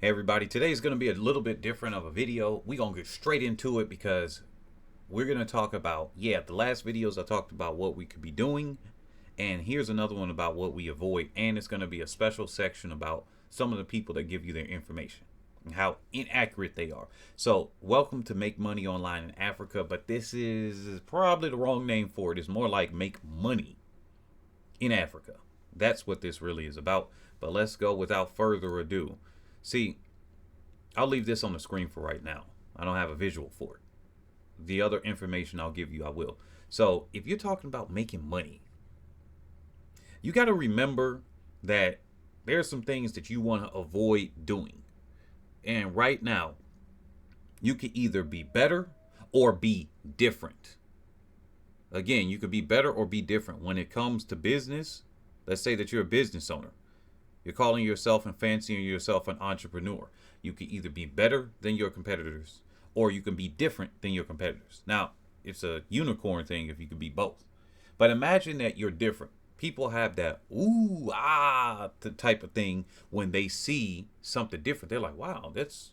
Hey everybody, today is going to be a little bit different of a video. We're going to get straight into it because we're going to talk about, the last videos I talked about what we could be doing. And here's another one about what we avoid. And it's going to be a special section about some of the people that give you their information and how inaccurate they are. So welcome to Make Money Online in Africa, but this is probably the wrong name for it. It's more like Make Money in Africa. That's what this really is about. But let's go without further ado. See, I'll leave this on the screen for right now. I don't have a visual for it. The other information I'll give you, I will. So if you're talking about making money, you got to remember that there are some things that you want to avoid doing. And right now, you can either be better or be different. Again, you could be better or be different. When it comes to business, let's say that you're a business owner. You're calling yourself and fancying yourself an entrepreneur. You can either be better than your competitors or you can be different than your competitors. Now, it's a unicorn thing if you could be both. But imagine that you're different. People have that ooh, the type of thing when they see something different. They're like, wow, that's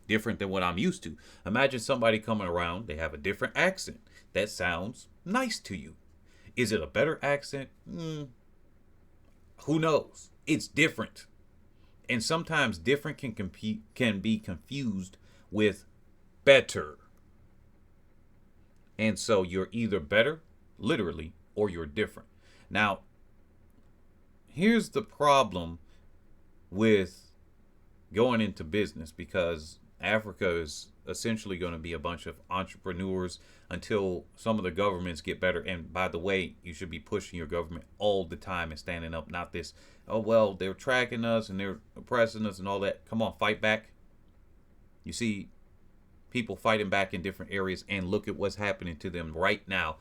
different than what I'm used to. Imagine somebody coming around. They have a different accent. That sounds nice to you. Is it a better accent? Who knows? It's different. And sometimes different can be confused with better. And so you're either better, literally, or you're different. Now, here's the problem with going into business, because Africa is essentially going to be a bunch of entrepreneurs until some of the governments get better. And by the way, you should be pushing your government all the time and standing up, not this, oh, well, they're tracking us and they're oppressing us and all that. Come on, fight back. You see people fighting back in different areas, and look at what's happening to them right now.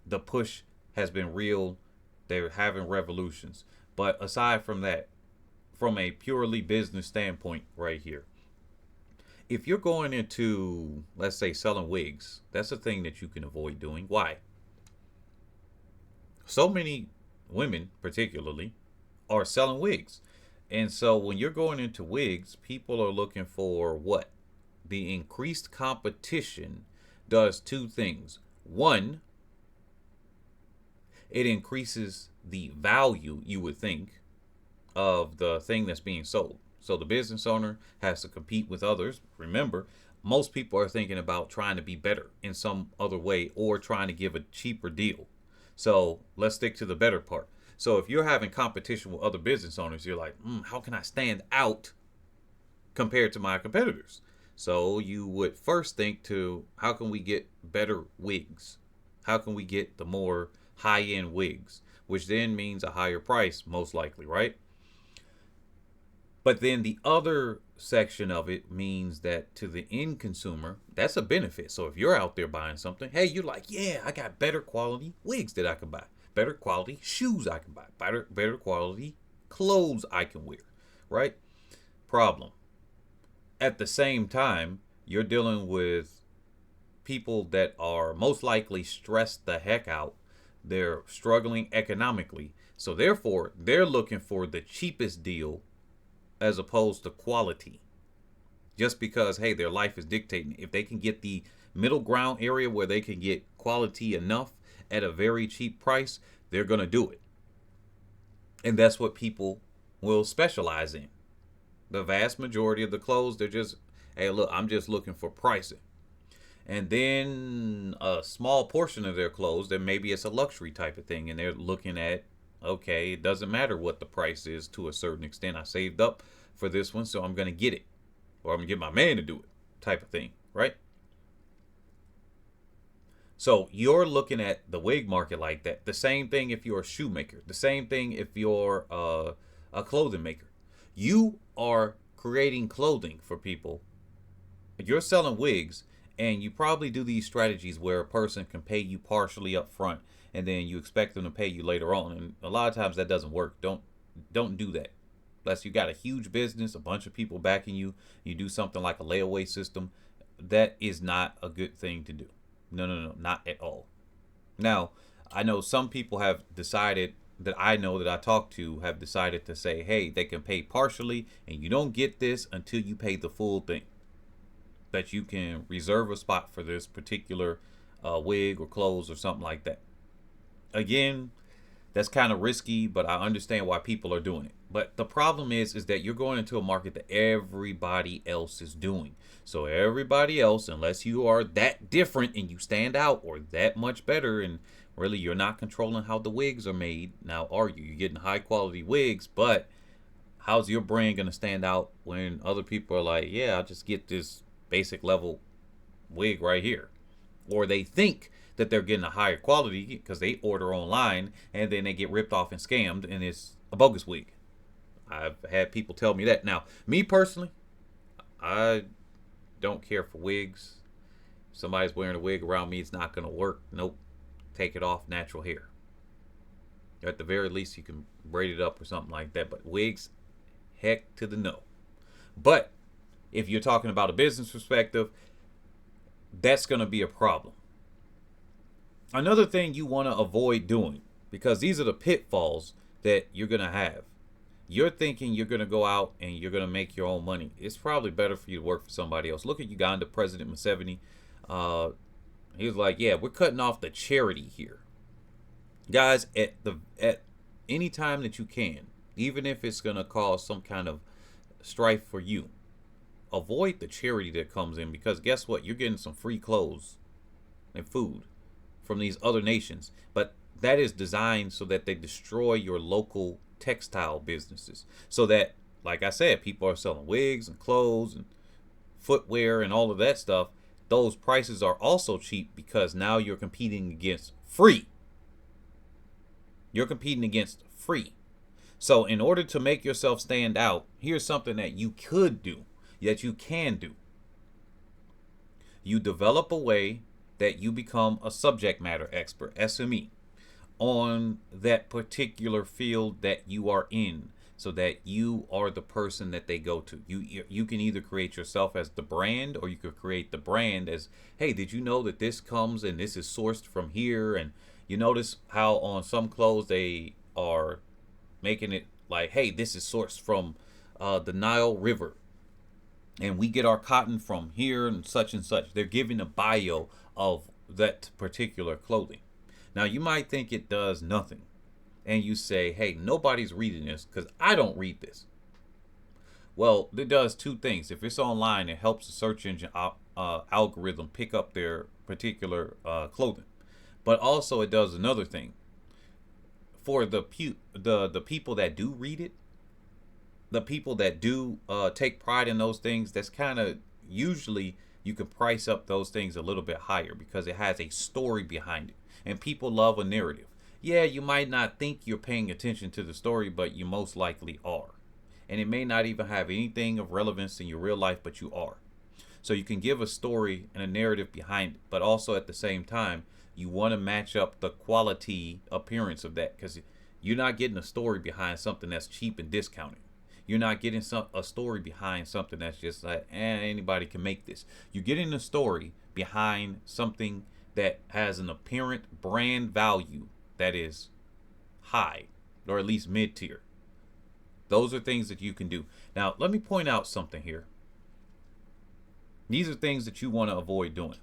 The push has been real. They're having revolutions. But aside from that, from a purely business standpoint right here, if you're going into, let's say, selling wigs, that's a thing that you can avoid doing. Why? So many women, particularly, are selling wigs. And so when you're going into wigs, people are looking for what? The increased competition does two things. One, it increases the value, you would think, of the thing that's being sold. So the business owner has to compete with others. Remember, most people are thinking about trying to be better in some other way or trying to give a cheaper deal. So let's stick to the better part. So if you're having competition with other business owners, you're like, how can I stand out compared to my competitors? So you would first think to, how can we get better wigs? How can we get the more high-end wigs? Which then means a higher price, most likely, right? But then the other section of it means that to the end consumer, that's a benefit. So if you're out there buying something, hey, you're like, yeah, I got better quality wigs that I can buy, better quality shoes I can buy, better quality clothes I can wear, right? Problem. At the same time, you're dealing with people that are most likely stressed the heck out. They're struggling economically. So therefore, they're looking for the cheapest deal as opposed to quality, just because, hey, their life is dictating. If they can get the middle ground area where they can get quality enough at a very cheap price, they're going to do it. And that's what people will specialize in. The vast majority of the clothes, they're just, hey, look, I'm just looking for pricing. And then a small portion of their clothes, then maybe it's a luxury type of thing, and they're looking at, okay, it doesn't matter what the price is to a certain extent. I saved up for this one, so I'm going to get it. Or I'm going to get my man to do it, type of thing, right? So you're looking at the wig market like that. The same thing if you're a shoemaker. The same thing if you're a clothing maker. You are creating clothing for people. You're selling wigs, and you probably do these strategies where a person can pay you partially up front, and then you expect them to pay you later on. And a lot of times that doesn't work. Don't do that. Unless you got a huge business, a bunch of people backing you, you do something like a layaway system. That is not a good thing to do. No, not at all. Now, I know some people have decided that I know that I talk to have decided to say, hey, they can pay partially, and you don't get this until you pay the full thing. That you can reserve a spot for this particular wig or clothes or something like that. Again, that's kind of risky, but I understand why people are doing it. But the problem is that you're going into a market that everybody else is doing. So everybody else, unless you are that different and you stand out or that much better, and really you're not controlling how the wigs are made. Now, are you? You're getting high quality wigs, but how's your brand going to stand out when other people are like, yeah, I'll just get this basic level wig right here? Or they think that they're getting a higher quality because they order online and then they get ripped off and scammed and it's a bogus wig. I've had people tell me that. Now, me personally, I don't care for wigs. If somebody's wearing a wig around me, it's not going to work. Nope. Take it off, natural hair. At the very least, you can braid it up or something like that. But wigs, heck to the no. But if you're talking about a business perspective, that's going to be a problem. Another thing you want to avoid doing, because these are the pitfalls that you're going to have. You're thinking you're going to go out and you're going to make your own money. It's probably better for you to work for somebody else. Look at Uganda President Museveni. He was like, yeah, we're cutting off the charity here. Guys, at any time that you can, even if it's going to cause some kind of strife for you, avoid the charity that comes in, because guess what? You're getting some free clothes and food from these other nations, but that is designed so that they destroy your local textile businesses, so that, like I said, people are selling wigs and clothes and footwear and all of that stuff. Those prices are also cheap because now you're competing against free. You're competing against free. So in order to make yourself stand out, here's something that you could do, that you can do. You develop a way that you become a subject matter expert, SME, on that particular field that you are in, so that you are the person that they go to. You can either create yourself as the brand, or you could create the brand as, hey, did you know that this comes and this is sourced from here? And you notice how on some clothes they are making it like, hey, this is sourced from the Nile River, and we get our cotton from here and such and such. They're giving a bio of that particular clothing. Now, you might think it does nothing, and you say, hey, nobody's reading this because I don't read this. Well, it does two things. If it's online, it helps the search engine algorithm pick up their particular clothing. But also it does another thing. For the people that do read it, the people that do take pride in those things, that's kind of usually you can price up those things a little bit higher because it has a story behind it. And people love a narrative. Yeah, you might not think you're paying attention to the story, but you most likely are. And it may not even have anything of relevance in your real life, but you are. So you can give a story and a narrative behind it, but also at the same time, you want to match up the quality appearance of that, because you're not getting a story behind something that's cheap and discounted. You're not getting a story behind something that's just like, anybody can make this. You're getting a story behind something that has an apparent brand value that is high, or at least mid-tier. Those are things that you can do. Now, let me point out something here. These are things that you want to avoid doing.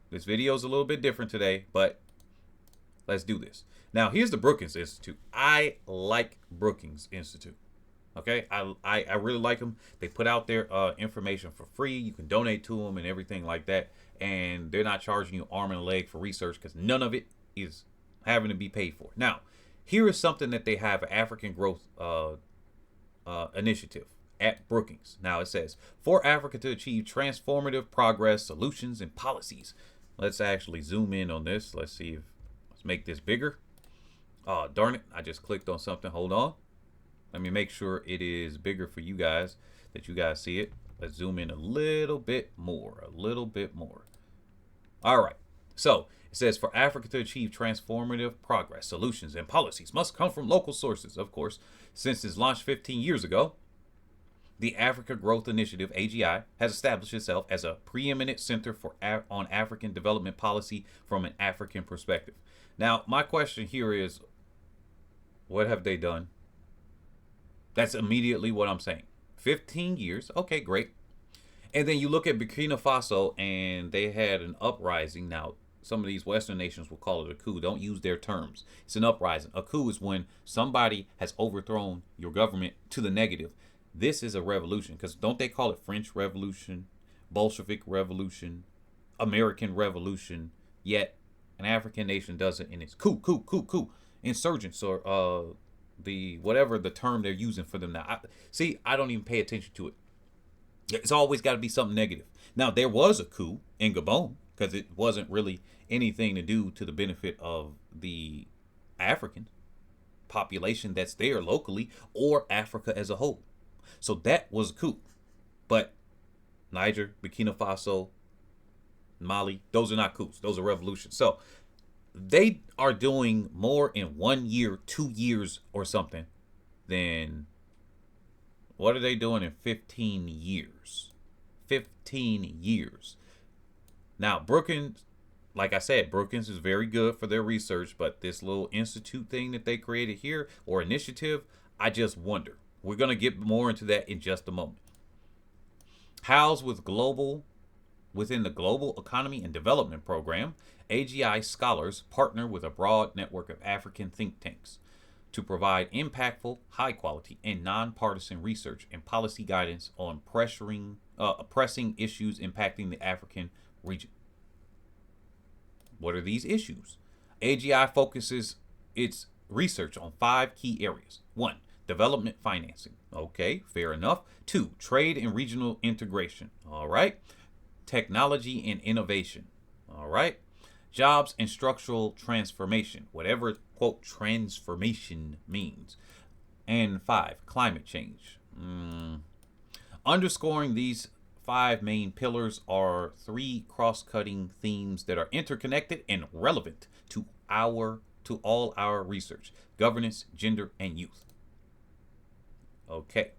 This video is a little bit different today, but let's do this. Now, here's the Brookings Institute. I like Brookings Institute. Okay, I really like them. They put out their information for free. You can donate to them and everything like that. And they're not charging you arm and a leg for research, because none of it is having to be paid for. Now, here is something that they have, an African growth initiative at Brookings. Now it says, for Africa to achieve transformative progress, solutions, and policies. Let's actually zoom in on this. Let's make this bigger. Oh, darn it. I just clicked on something. Hold on. Let me make sure it is bigger for you guys, that you guys see it. Let's zoom in a little bit more. All right. So it says, for Africa to achieve transformative progress, solutions, and policies must come from local sources, of course. Since its launch 15 years ago, the Africa Growth Initiative, AGI, has established itself as a preeminent center on African development policy from an African perspective. Now, my question here is, What have they done? That's immediately what I'm saying. 15 years. Okay, great. And then you look at Burkina Faso, and they had an uprising. Now, some of these Western nations will call it a coup. Don't use their terms. It's an uprising. A coup is when somebody has overthrown your government to the negative. This is a revolution, because don't they call it French Revolution, Bolshevik Revolution, American Revolution? Yet an African nation does it, and it's coup, coup, coup, coup. Insurgents, or the whatever the term they're using for them now. I don't even pay attention to it. It's always got to be something negative. Now, there was a coup in Gabon, because it wasn't really anything to do to the benefit of the African population that's there locally or Africa as a whole. So that was a coup. But Niger, Burkina Faso, Mali, those are not coups. Those are revolutions. So they are doing more in 1 year, 2 years or something than what are they doing in 15 years? 15 years. Now, Brookings, like I said, Brookings is very good for their research, but this little institute thing that they created here, or initiative, I just wonder. We're going to get more into that in just a moment. Housed within the Global Economy and Development Program, AGI scholars partner with a broad network of African think tanks to provide impactful, high-quality, and nonpartisan research and policy guidance on pressing issues impacting the African region. What are these issues? AGI focuses its research on 5 key areas. 1, development financing. Okay, fair enough. 2, trade and regional integration. All right. Technology and innovation. All right. Jobs and structural transformation, whatever, quote, transformation means. And 5, climate change. Underscoring these 5 main pillars are 3 cross-cutting themes that are interconnected and relevant to all our research: governance, gender, and youth. Okay.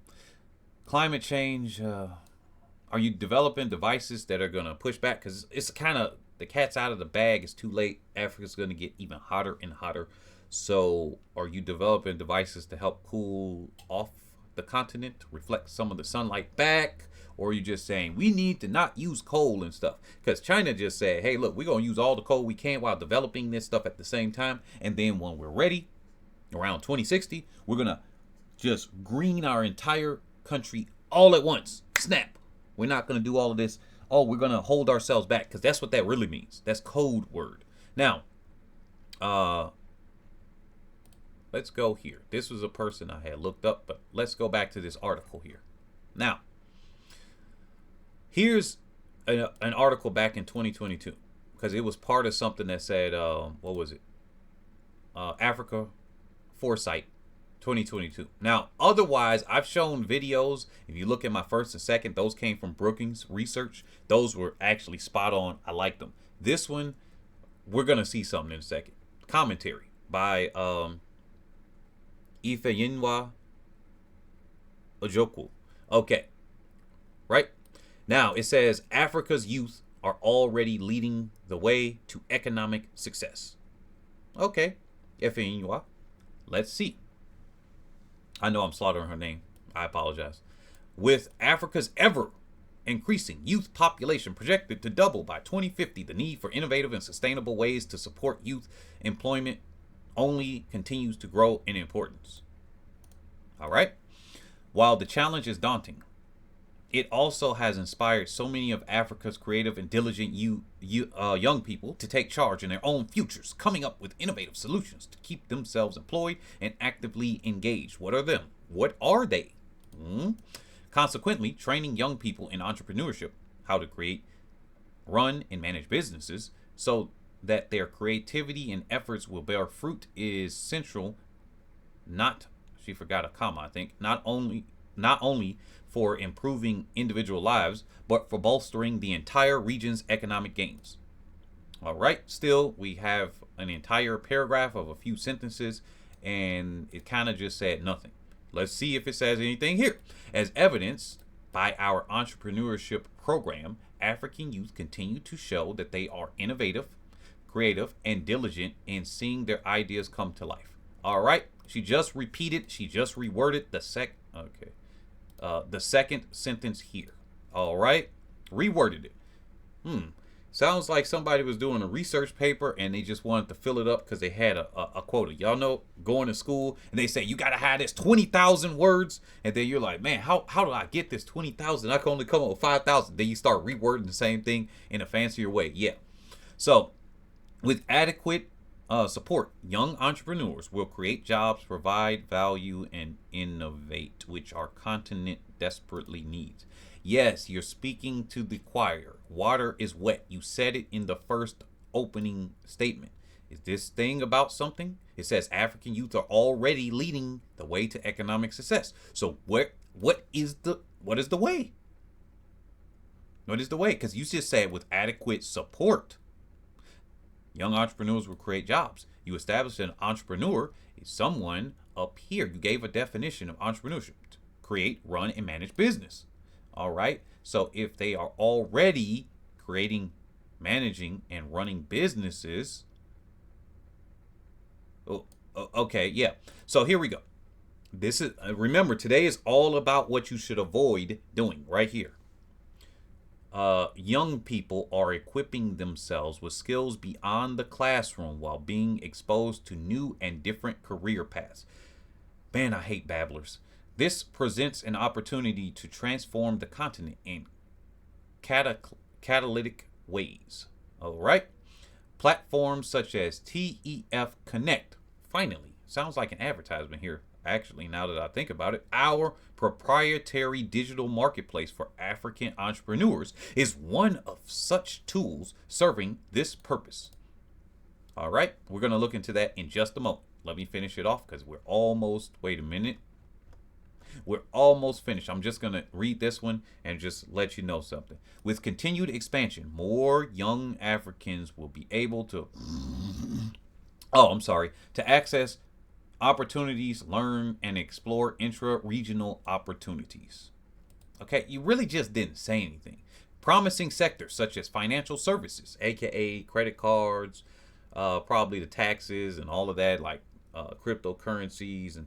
Climate change. Are you developing devices that are going to push back? Because it's kind of, the cat's out of the bag. It's too late. Africa's going to get even hotter and hotter. So are you developing devices to help cool off the continent, to reflect some of the sunlight back? Or are you just saying we need to not use coal and stuff? Because China just said, hey, look, we're going to use all the coal we can while developing this stuff at the same time. And then when we're ready, around 2060, we're going to just green our entire country all at once. Snap. We're not going to do all of this. Oh, we're going to hold ourselves back, because that's what that really means. That's code word. Now, let's go here. This was a person I had looked up, but let's go back to this article here. Now, here's an article back in 2022, because it was part of something that said, what was it? Africa Foresight 2022. Now, otherwise, I've shown videos. If you look at my first and second, those came from Brookings Research. Those were actually spot on. I liked them. This one, we're going to see something in a second. Commentary by Ifeyinwa Ojokwu. Okay. Right? Now, it says Africa's youth are already leading the way to economic success. Okay. Ifeyinwa. Let's see. I know I'm slaughtering her name. I apologize. With Africa's ever increasing youth population projected to double by 2050, the need for innovative and sustainable ways to support youth employment only continues to grow in importance. All right. While the challenge is daunting, it also has inspired so many of Africa's creative and diligent young people to take charge in their own futures, coming up with innovative solutions to keep themselves employed and actively engaged. What are them? What are they? Consequently, training young people in entrepreneurship, how to create, run, and manage businesses so that their creativity and efforts will bear fruit is central. She forgot a comma, I think. Not only for improving individual lives, but for bolstering the entire region's economic gains. All right. Still, we have an entire paragraph of a few sentences, and it kind of just said nothing. Let's see if it says anything here. As evidenced by our entrepreneurship program, African youth continue to show that they are innovative, creative, and diligent in seeing their ideas come to life. All right. She just repeated. She just reworded the Okay. The second sentence here. All right. Reworded it. Sounds like somebody was doing a research paper and they just wanted to fill it up because they had a quota. Y'all know going to school and they say you gotta have this 20,000 words, and then you're like, man, how do I get this 20,000? I can only come up with 5,000. Then you start rewording the same thing in a fancier way. Yeah. So with adequate support, young entrepreneurs will create jobs, provide value, and innovate, which our continent desperately needs. Yes, you're speaking to the choir. Water is wet. You said it in the first opening statement. Is this thing about something? It says African youth are already leading the way to economic success. So what is the way? What is the way? Because you just said with adequate support, young entrepreneurs will create jobs. You established an entrepreneur is someone up here. You gave a definition of entrepreneurship: create, run, and manage business. All right. So if they are already creating, managing, and running businesses. Okay. Yeah. So here we go. This is, remember, today is all about what you should avoid doing right here. Young people are equipping themselves with skills beyond the classroom while being exposed to new and different career paths. Man, I hate babblers. This presents an opportunity to transform the continent in catalytic ways. All right. Platforms such as TEF Connect, finally, sounds like an advertisement here. Actually, now that I think about it, our proprietary digital marketplace for African entrepreneurs is one of such tools serving this purpose. All right. We're going to look into that in just a moment. Let me finish it off because we're almost, wait a minute. We're almost finished. I'm just going to read this one and just let you know something. With continued expansion, more young Africans will be able to, to access opportunities, learn, and explore intra-regional opportunities. Okay, you really just didn't say anything. Promising sectors such as financial services, aka credit cards, probably the taxes and all of that, like cryptocurrencies and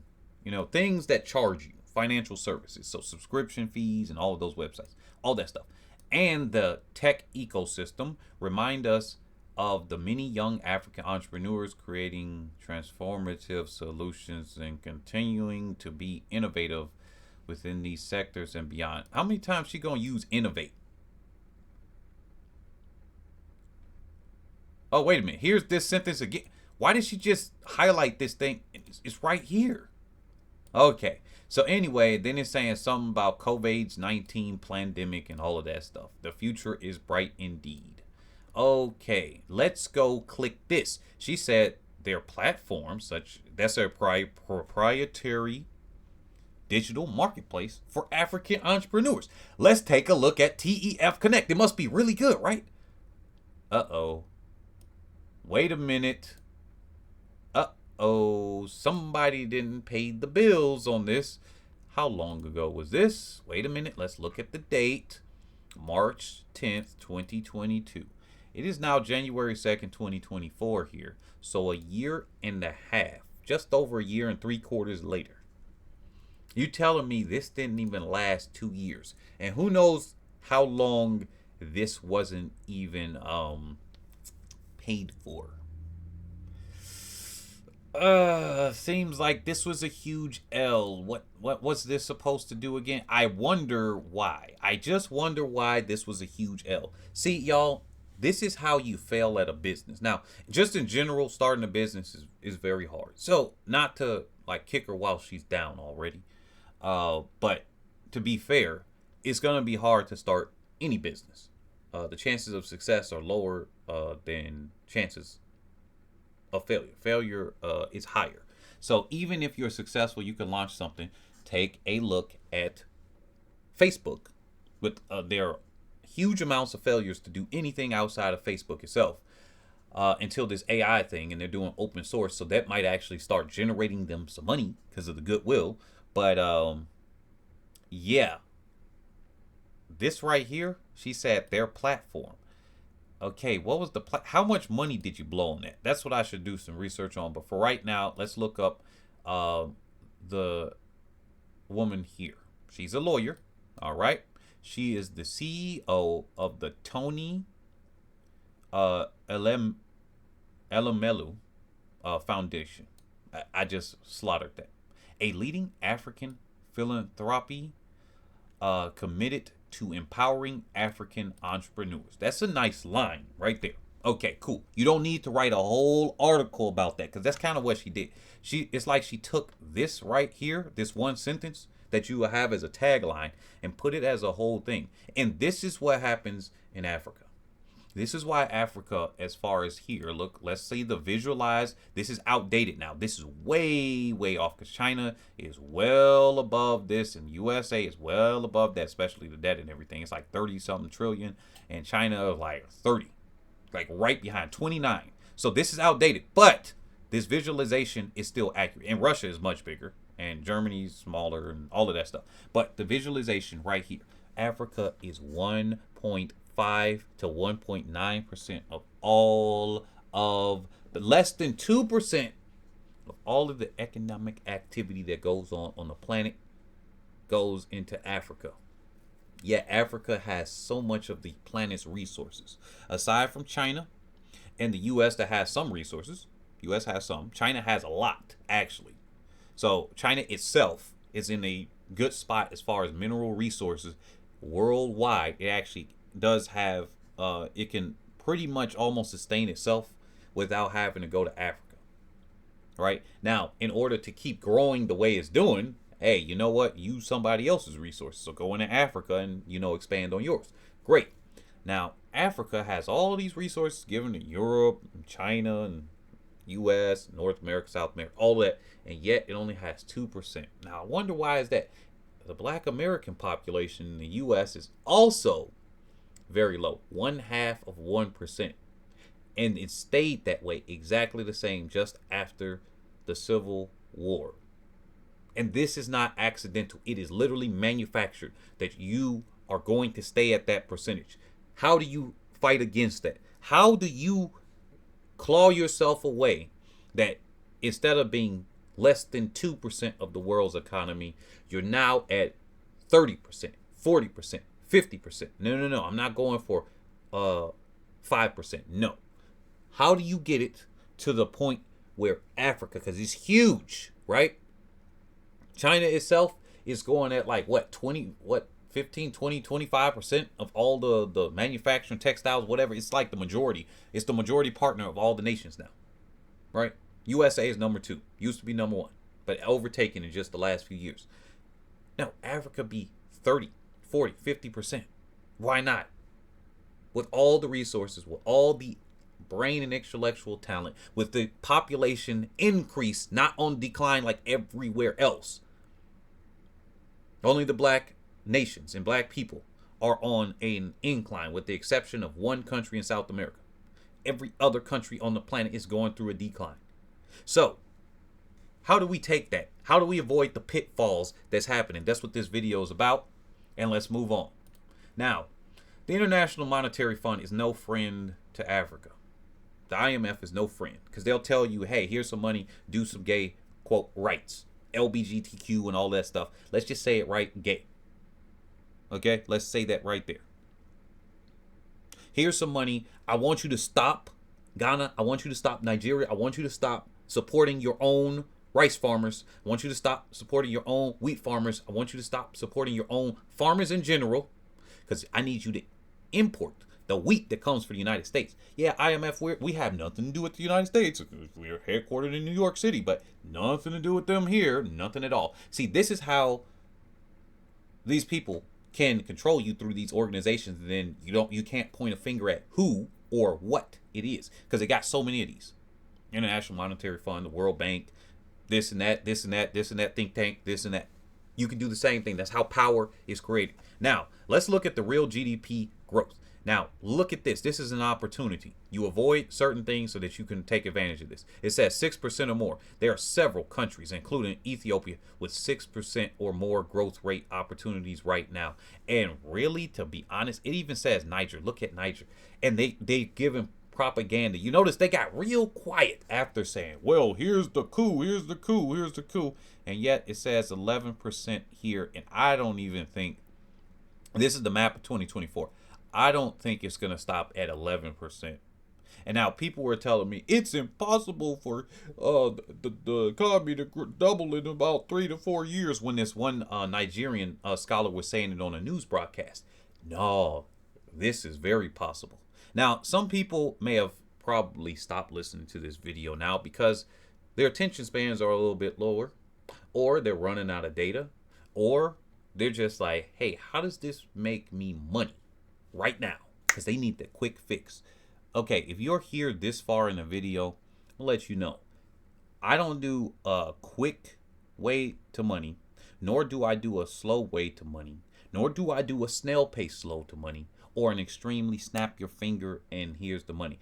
things that charge you. Financial services, so subscription fees and all of those websites, all that stuff. And the tech ecosystem remind us of the many young African entrepreneurs creating transformative solutions and continuing to be innovative within these sectors and beyond. How many times she gonna use innovate? Oh, wait a minute. Here's this sentence again. Why did she just highlight this thing? It's right here. Okay. So anyway, then it's saying something about COVID-19 pandemic and all of that stuff. The future is bright indeed. Okay, let's go click this. She said their platform, that's their proprietary digital marketplace for African entrepreneurs. Let's take a look at TEF Connect. It must be really good, right? Uh-oh. Wait a minute. Somebody didn't pay the bills on this. How long ago was this? Wait a minute. Let's look at the date. March 10th, 2022. It is now January 2nd, 2024 here. So a year and a half, just over a year and 3/4 later. You telling me this didn't even last 2 years? And who knows how long this wasn't even paid for? Seems like this was a huge L. What was this supposed to do again? I wonder why. I just wonder why this was a huge L. See, y'all, this is how you fail at a business. Now, just in general, starting a business is very hard. So, not to like kick her while she's down already. But to be fair, it's going to be hard to start any business. The chances of success are lower than chances of failure. Failure is higher. So even if you're successful, you can launch something. Take a look at Facebook. With their huge amounts of failures to do anything outside of Facebook itself until this AI thing, and they're doing open source, so that might actually start generating them some money because of the goodwill. But yeah, this right here, she said their platform. Okay, what was how much money did you blow on that? That's what I should do some research on. But for right now, let's look up the woman here. She's a lawyer. All right. She is the CEO of the Tony Elumelu Foundation. I just slaughtered that. A leading African philanthropy committed to empowering African entrepreneurs. That's a nice line right there. Okay, cool. You don't need to write a whole article about that because that's kind of what she did. It's like she took this right here, this one sentence that you will have as a tagline, and put it as a whole thing. And this is what happens in Africa. This is why Africa, as far as here, look, let's say the visualize, this is outdated now. This is way, way off because China is well above this and USA is well above that, especially the debt and everything. It's like 30 something trillion and China is like 30, like right behind 29. So this is outdated, but this visualization is still accurate. And Russia is much bigger and Germany's smaller and all of that stuff. But the visualization right here, Africa is 1.5 to 1.9% of all of the less than 2% of all of the economic activity that goes on the planet goes into Africa. Yet Africa has so much of the planet's resources. Aside from China and the US that has some resources, US has some, China has a lot actually. So China itself is in a good spot as far as mineral resources worldwide. It actually does have it can pretty much almost sustain itself without having to go to Africa. Right now, in order to keep growing the way it's doing, hey, you know what, use somebody else's resources. So go into Africa and expand on yours. Great. Now Africa has all of these resources given to Europe, China, and US, North America, South America, all that, and yet it only has 2%. Now I wonder why is that. The Black American population in the US is also very low, 0.5%, and it stayed that way exactly the same just after the Civil War. And this is not accidental. It is literally manufactured that you are going to stay at that percentage. How do you fight against that? How do you claw yourself away that instead of being less than 2% of the world's economy, you're now at 30%, 40%, 50%. No. I'm not going for 5%. No. How do you get it to the point where Africa, because it's huge, right? China itself is going at like 15, 20, 25% of all the manufacturing, textiles, whatever. It's like the majority. It's the majority partner of all the nations now, right? USA is number 2. Used to be number 1, but overtaken in just the last few years. Now, Africa be 30, 40, 50%. Why not? With all the resources, with all the brain and intellectual talent, with the population increase, not on decline like everywhere else. Only the black nations and black people are on an incline, with the exception of one country in South America. Every other country on the planet is going through a decline. So, how do we take that? How do we avoid the pitfalls that's happening? That's what this video is about. And let's move on. Now, the International Monetary Fund is no friend to Africa. The IMF is no friend because they'll tell you, hey, here's some money, do some gay, quote, rights, LGBTQ and all that stuff. Let's just say it right, gay. Okay, let's say that right there. Here's some money. I want you to stop Ghana. I want you to stop Nigeria. I want you to stop supporting your own rice farmers. I want you to stop supporting your own wheat farmers. I want you to stop supporting your own farmers in general, because I need you to import the wheat that comes from the United States. Yeah, IMF, we have nothing to do with the United States. We're headquartered in New York City, but nothing to do with them here. Nothing at all. See, this is how these people can control you through these organizations. And then you can't point a finger at who or what it is, because they got so many of these. International Monetary Fund, the World Bank, this and that, this and that, this and that think tank, this and that. You can do the same thing. That's how power is created. Now, let's look at the real GDP growth. Now, look at this. This is an opportunity. You avoid certain things so that you can take advantage of this. It says 6% or more. There are several countries, including Ethiopia, with 6% or more growth rate opportunities right now. And really, to be honest, it even says Niger. Look at Niger. And they give them propaganda. You notice they got real quiet after saying, well, here's the coup, here's the coup, here's the coup. And yet it says 11% here. And I don't even think, this is the map of 2024. I don't think it's going to stop at 11%. And now people were telling me it's impossible for the economy to double in about 3 to 4 years, when this one Nigerian scholar was saying it on a news broadcast. No, this is very possible. Now, some people may have probably stopped listening to this video now because their attention spans are a little bit lower, or they're running out of data, or they're just like, hey, how does this make me money right now? Because they need the quick fix. Okay, if you're here this far in the video, I'll let you know. I don't do a quick way to money, nor do I do a slow way to money, nor do I do a snail pace slow to money, or an extremely snap your finger and here's the money.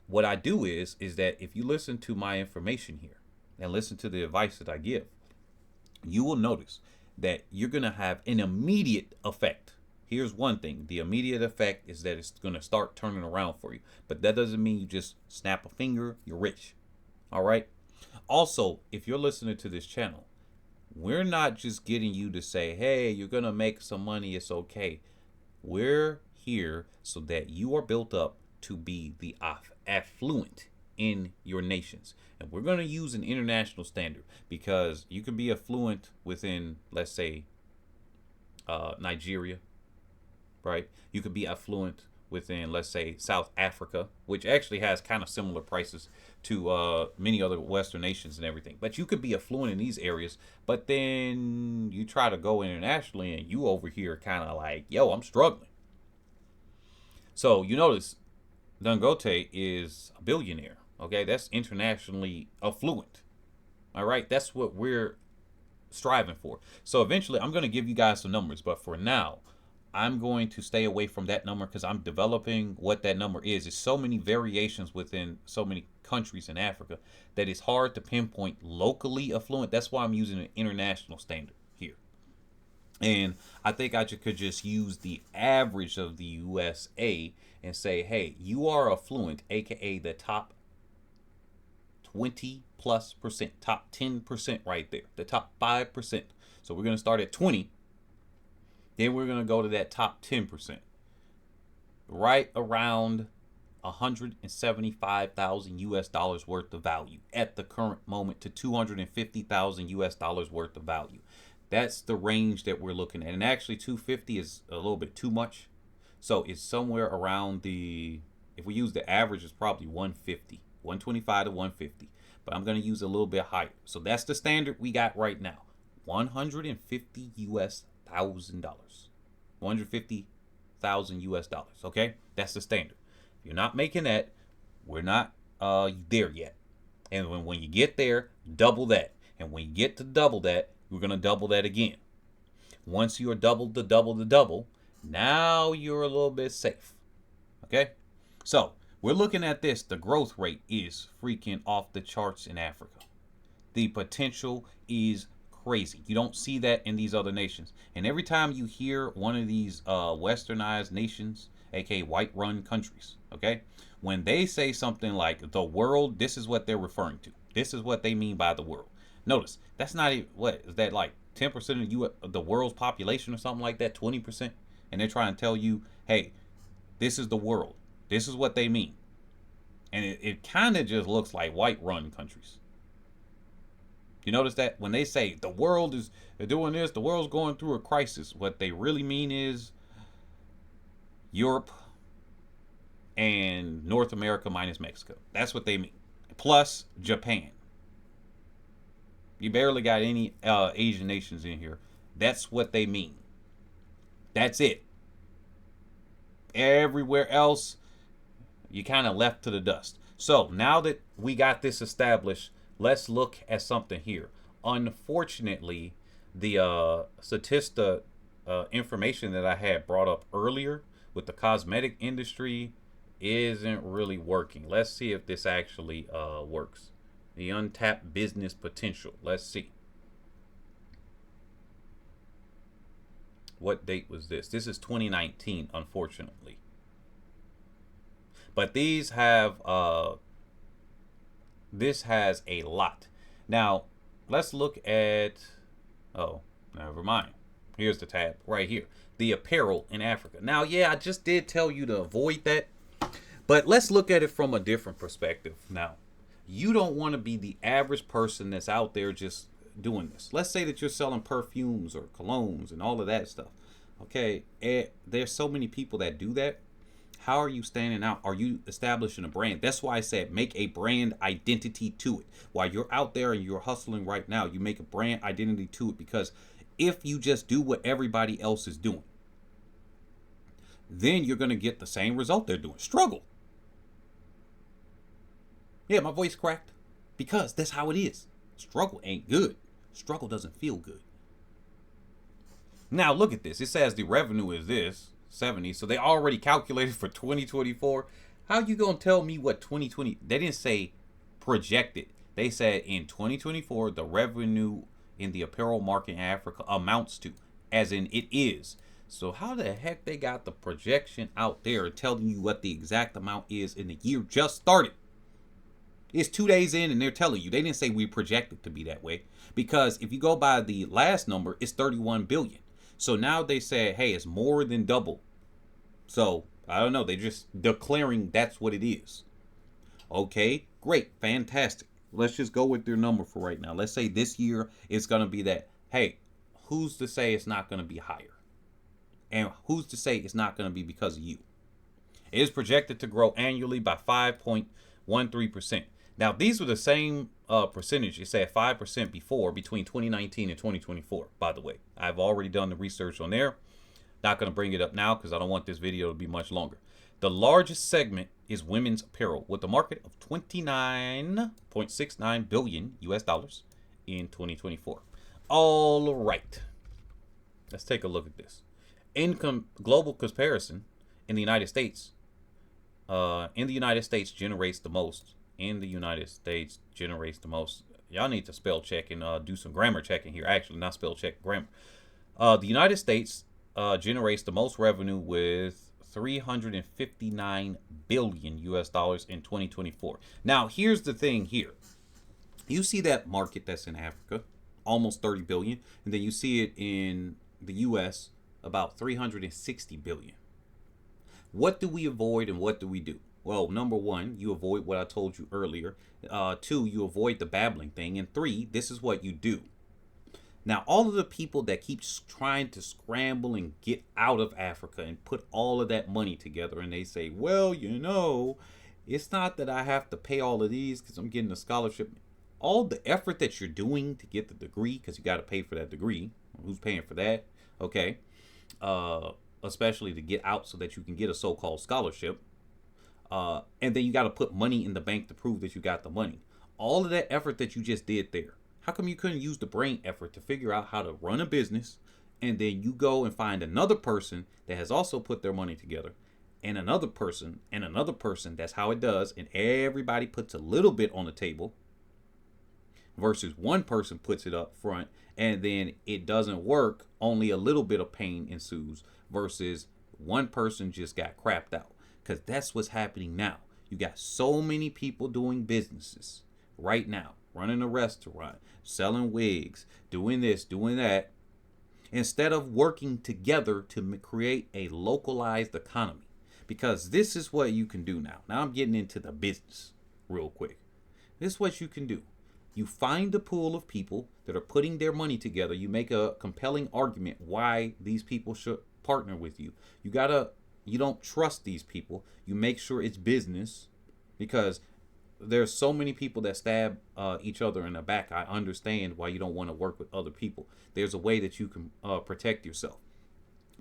What I do is that if you listen to my information here and listen to the advice that I give, you will notice that you're going to have an immediate effect. Here's one thing. The immediate effect is that it's going to start turning around for you. But that doesn't mean you just snap a finger, you're rich. All right? Also, if you're listening to this channel, we're not just getting you to say, hey, you're going to make some money, it's okay. We're here so that you are built up to be the affluent in your nations. And we're going to use an international standard, because you can be affluent within, let's say, Nigeria. Right? You could be affluent within, let's say, South Africa, which actually has kind of similar prices to many other Western nations and everything. But you could be affluent in these areas, but then you try to go internationally and you over here kind of like, yo, I'm struggling. So you notice Dangote is a billionaire. Okay, that's internationally affluent. All right, that's what we're striving for. So eventually I'm going to give you guys some numbers, but for now, I'm going to stay away from that number because I'm developing what that number is. There's so many variations within so many countries in Africa that it's hard to pinpoint locally affluent. That's why I'm using an international standard here. And I think I could just use the average of the USA and say, hey, you are affluent, aka the top 20+%, top 10% right there, the top 5%. So we're going to start at 20. Then we're going to go to that top 10%. Right around 175,000 US dollars worth of value at the current moment to 250,000 US dollars worth of value. That's the range that we're looking at. And actually 250 is a little bit too much. So it's somewhere around the, if we use the average, it's probably 150, 125 to 150. But I'm going to use a little bit higher. So that's the standard we got right now. 150 US $1,000, 150,000 US dollars. Okay, that's the standard. If you're not making that, we're not there yet. And when you get there, double that. And when you get to double that, we're gonna double that again. Once you are doubled the double, now you're a little bit safe. Okay, so we're looking at this. The growth rate is freaking off the charts in Africa. The potential is crazy. You don't see that in these other nations. And every time you hear one of these westernized nations, aka white run countries, okay, when they say something like the world, this is what they're referring to. This is what they mean by the world. Notice that's not even, what is that, like 10% of the world's population or something like that, 20%, and they're trying to tell you, hey, this is the world, this is what they mean. And it kind of just looks like white run countries. You notice that when they say the world is doing this, the world's going through a crisis, what they really mean is Europe and North America minus Mexico. That's what they mean. Plus Japan. You barely got any Asian nations in here. That's what they mean. That's it. Everywhere else, you kind of left to the dust. So now that we got this established, let's look at something here. Unfortunately, the Statista information that I had brought up earlier with the cosmetic industry isn't really working. Let's see if this actually works. The untapped business potential. Let's see. What date was this? This is 2019, unfortunately. But these have this has a lot. Now, let's look at, oh, never mind. Here's the tab right here. The apparel in Africa. Now, yeah, I just did tell you to avoid that, but let's look at it from a different perspective. Now, you don't want to be the average person that's out there just doing this. Let's say that you're selling perfumes or colognes and all of that stuff. Okay, there's so many people that do that. How are you standing out? Are you establishing a brand? That's why I said make a brand identity to it. While you're out there and you're hustling right now, you make a brand identity to it, because if you just do what everybody else is doing, then you're going to get the same result they're doing. Struggle. Yeah, my voice cracked because that's how it is. Struggle ain't good. Struggle doesn't feel good. Now look at this. It says the revenue is this 70. So they already calculated for 2024. How you gonna tell me what 2020? They didn't say projected. They said in 2024 the revenue in the apparel market in Africa amounts to, as in it is. So how the heck they got the projection out there telling you what the exact amount is in the year just started? It's 2 days in and they're telling you. They didn't say we projected to be that way, because if you go by the last number, it's 31 billion. So now they said, hey, it's more than double. So I don't know. They're just declaring that's what it is. Okay, great, fantastic. Let's just go with their number for right now. Let's say this year it's going to be that. Hey, who's to say it's not going to be higher? And who's to say it's not going to be because of you? It is projected to grow annually by 5.13%. Now, these were the same percentage. It said 5% before, between 2019 and 2024, by the way. I've already done the research on there. Not going to bring it up now because I don't want this video to be much longer. The largest segment is women's apparel, with a market of 29.69 billion US dollars in 2024. All right. Let's take a look at this. Income global comparison in the United States. Generates the most. Y'all need to spell check and do some grammar checking here. Actually, not spell check, grammar. The United States generates the most revenue with 359 billion US dollars in 2024. Now, here's the thing here. You see that market that's in Africa, almost 30 billion, and then you see it in the US, about 360 billion. What do we avoid and what do we do? Well, number one, you avoid what I told you earlier. Two, you avoid the babbling thing. And three, this is what you do. Now, all of the people that keep trying to scramble and get out of Africa and put all of that money together, and they say, well, you know, it's not that I have to pay all of these because I'm getting a scholarship. All the effort that you're doing to get the degree, because you got to pay for that degree. Who's paying for that? Okay. Especially to get out so that you can get a so-called scholarship. And then you got to put money in the bank to prove that you got the money. All of that effort that you just did there. How come you couldn't use the brain effort to figure out how to run a business, and then you go and find another person that has also put their money together, and another person, and another person? That's how it does. And everybody puts a little bit on the table versus one person puts it up front, and then it doesn't work. Only a little bit of pain ensues versus one person just got crapped out. Because that's what's happening now. You got so many people doing businesses right now, running a restaurant, selling wigs, doing this, doing that, instead of working together to create a localized economy. Because this is what you can do now. Now I'm getting into the business real quick. This is what you can do. You find a pool of people that are putting their money together. You make a compelling argument why these people should partner with you. You don't trust these people. You make sure it's business, because there's so many people that stab each other in the back. I understand why you don't want to work with other people. There's a way that you can protect yourself.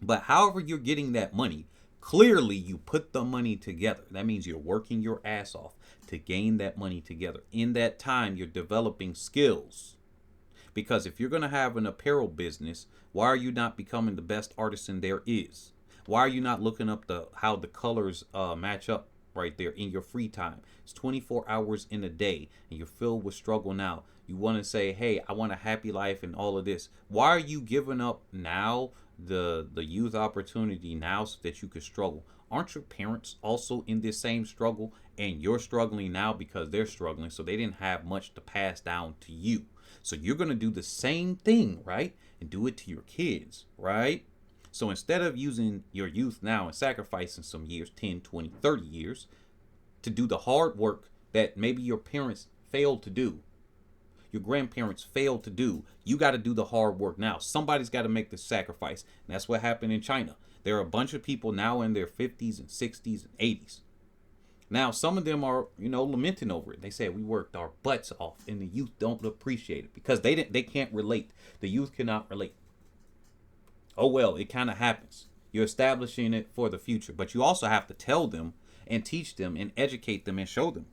But however you're getting that money, clearly you put the money together. That means you're working your ass off to gain that money together. In that time, you're developing skills. Because if you're going to have an apparel business, why are you not becoming the best artisan there is? Why are you not looking up how the colors match up right there in your free time? It's 24 hours in a day and you're filled with struggle now. You want to say, hey, I want a happy life and all of this. Why are you giving up now the youth opportunity now so that you could struggle. Aren't your parents also in this same struggle, and you're struggling now because they're struggling, so they didn't have much to pass down to you. So you're going to do the same thing, right? And do it to your kids, right? So instead of using your youth now and sacrificing some years, 10, 20, 30 years, to do the hard work that maybe your parents failed to do, your grandparents failed to do, you got to do the hard work now. Somebody's got to make the sacrifice. And that's what happened in China. There are a bunch of people now in their 50s and 60s and 80s. Now, some of them are, lamenting over it. They say we worked our butts off and the youth don't appreciate it because they can't relate. The youth cannot relate. Oh, well, it kind of happens. You're establishing it for the future, but you also have to tell them and teach them and educate them and show them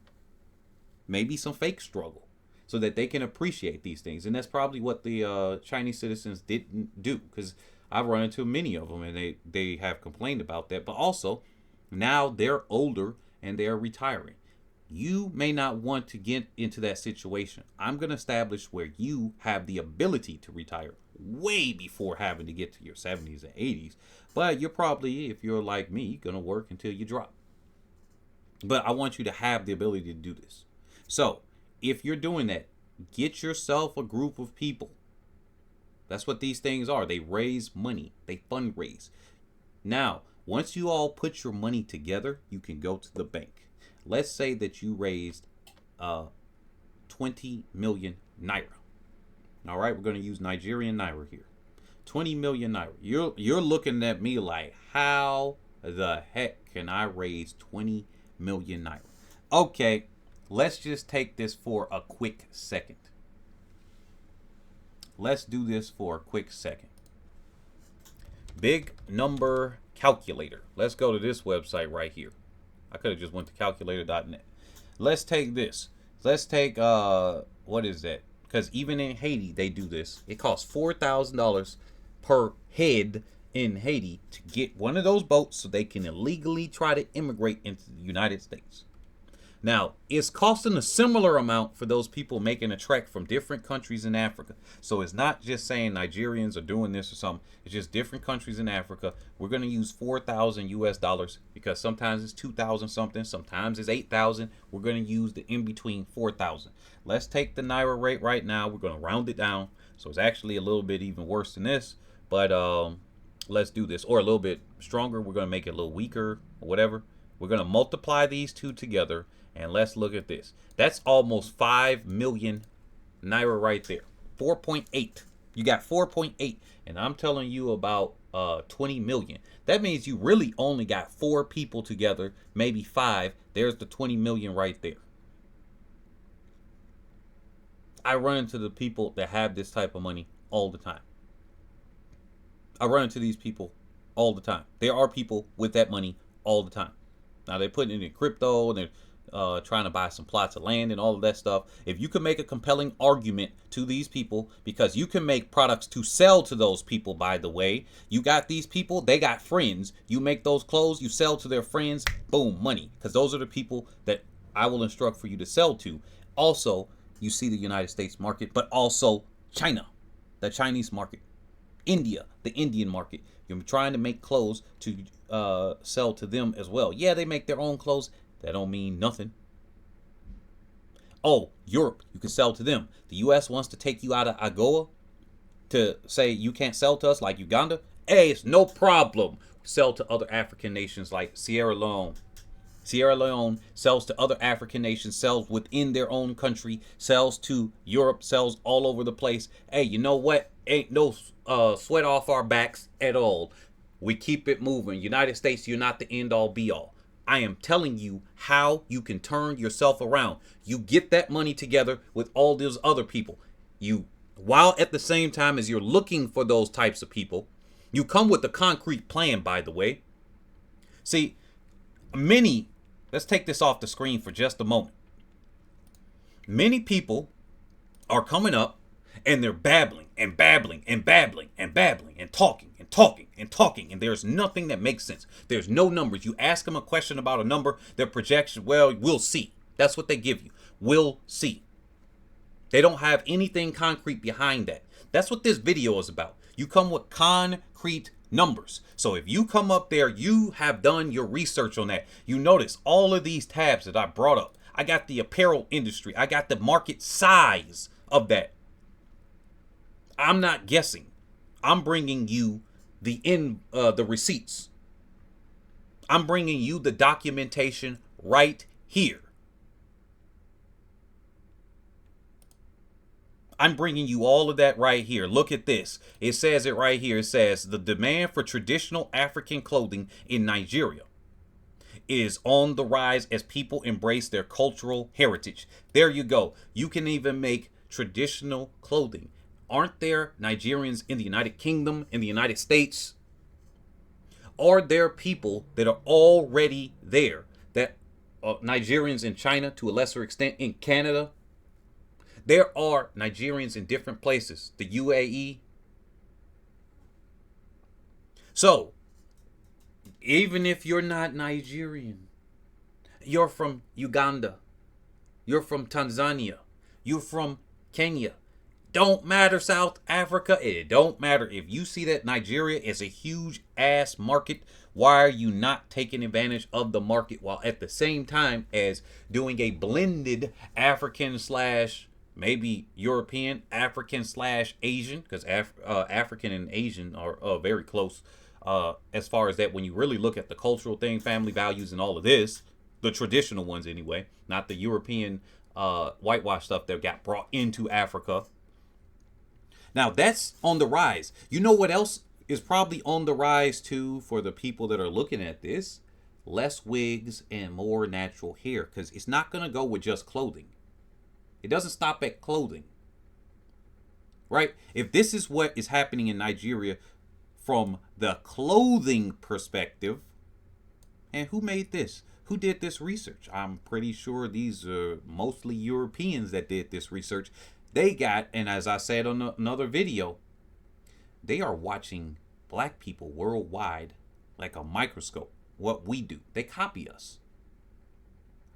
maybe some fake struggle so that they can appreciate these things. And that's probably what the Chinese citizens didn't do, because I've run into many of them and they have complained about that. But also, now they're older and they're retiring. You may not want to get into that situation. I'm going to establish where you have the ability to retire way before having to get to your 70s and 80s. But you're probably, if you're like me, going to work until you drop. But I want you to have the ability to do this. So if you're doing that, get yourself a group of people. That's what these things are. They raise money. They fundraise. Now, once you all put your money together, you can go to the bank. Let's say that you raised 20 million naira. All right, we're going to use Nigerian naira here. 20 million naira. You're looking at me like, how the heck can I raise 20 million naira? Okay, let's just take this for a quick second. Let's do this for a quick second. Big number calculator. Let's go to this website right here. I could have just went to calculator.net. Let's take this. Let's take what is that? Because even in Haiti they do this. It costs $4,000 per head in Haiti to get one of those boats so they can illegally try to immigrate into the United States. Now, it's costing a similar amount for those people making a trek from different countries in Africa. So it's not just saying Nigerians are doing this or something. It's just different countries in Africa. We're going to use 4,000 US dollars because sometimes it's 2,000 something. Sometimes it's 8,000. We're going to use the in between 4,000. Let's take the Naira rate right now. We're going to round it down. So it's actually a little bit even worse than this. But let's do this. Or a little bit stronger. We're going to make it a little weaker or whatever. We're going to multiply these two together. And let's look at this. That's almost 5 million naira right there. 4.8. You got 4.8. And I'm telling you about 20 million. That means you really only got 4 people together, maybe 5. There's the 20 million right there. I run into the people that have this type of money all the time. I run into these people all the time. There are people with that money all the time. Now they're putting it in crypto and they're trying to buy some plots of land and all of that stuff. If you can make a compelling argument to these people, because you can make products to sell to those people, by the way, you got these people, they got friends. You make those clothes, you sell to their friends, boom, money. Because those are the people that I will instruct for you to sell to. Also, you see the United States market, but also China, the Chinese market, India, the Indian market. You're trying to make clothes to sell to them as well. Yeah, they make their own clothes. That don't mean nothing. Oh, Europe, you can sell to them. The U.S. wants to take you out of AGOA to say you can't sell to us like Uganda. Hey, it's no problem. Sell to other African nations like Sierra Leone. Sierra Leone sells to other African nations, sells within their own country, sells to Europe, sells all over the place. Hey, you know what? Ain't no sweat off our backs at all. We keep it moving. United States, you're not the end all be all. I am telling you how you can turn yourself around. You get that money together with all those other people. While at the same time as you're looking for those types of people, you come with a concrete plan, by the way. See, let's take this off the screen for just a moment. Many people are coming up and they're babbling and babbling and babbling and babbling and talking and talking and talking, and there's nothing that makes sense. There's no numbers. You ask them a question about a number, their projection, well, we'll see. That's what they give you. We'll see. They don't have anything concrete behind that. That's what this video is about. You come with concrete Numbers. So if you come up there, you have done your research on that. You notice all of these tabs that I brought up. I got the apparel industry. I got the market size of that. I'm not guessing. I'm bringing you the receipts. I'm bringing you the documentation right here. I'm bringing you all of that right here. Look at this. It says it right here. It says the demand for traditional African clothing in Nigeria is on the rise as people embrace their cultural heritage. There you go. You can even make traditional clothing. Aren't there Nigerians in the United Kingdom, in the United States? Are there people that are already there? That Nigerians in China, to a lesser extent, in Canada? There are Nigerians in different places, the UAE. So, even if you're not Nigerian, you're from Uganda, you're from Tanzania, you're from Kenya, don't matter, South Africa, it don't matter. If you see that Nigeria is a huge ass market, why are you not taking advantage of the market while at the same time as doing a blended African slash maybe European, African slash Asian, because African and Asian are very close as far as that. When you really look at the cultural thing, family values, and all of this, the traditional ones anyway, not the European whitewash stuff that got brought into Africa. Now that's on the rise. You know what else is probably on the rise too for the people that are looking at this? Less wigs and more natural hair, because it's not going to go with just clothing. It doesn't stop at clothing, right? If this is what is happening in Nigeria from the clothing perspective, and who made this? Who did this research? I'm pretty sure these are mostly Europeans that did this research. They got, and as I said on another video, they are watching black people worldwide like a microscope. What we do, they copy us.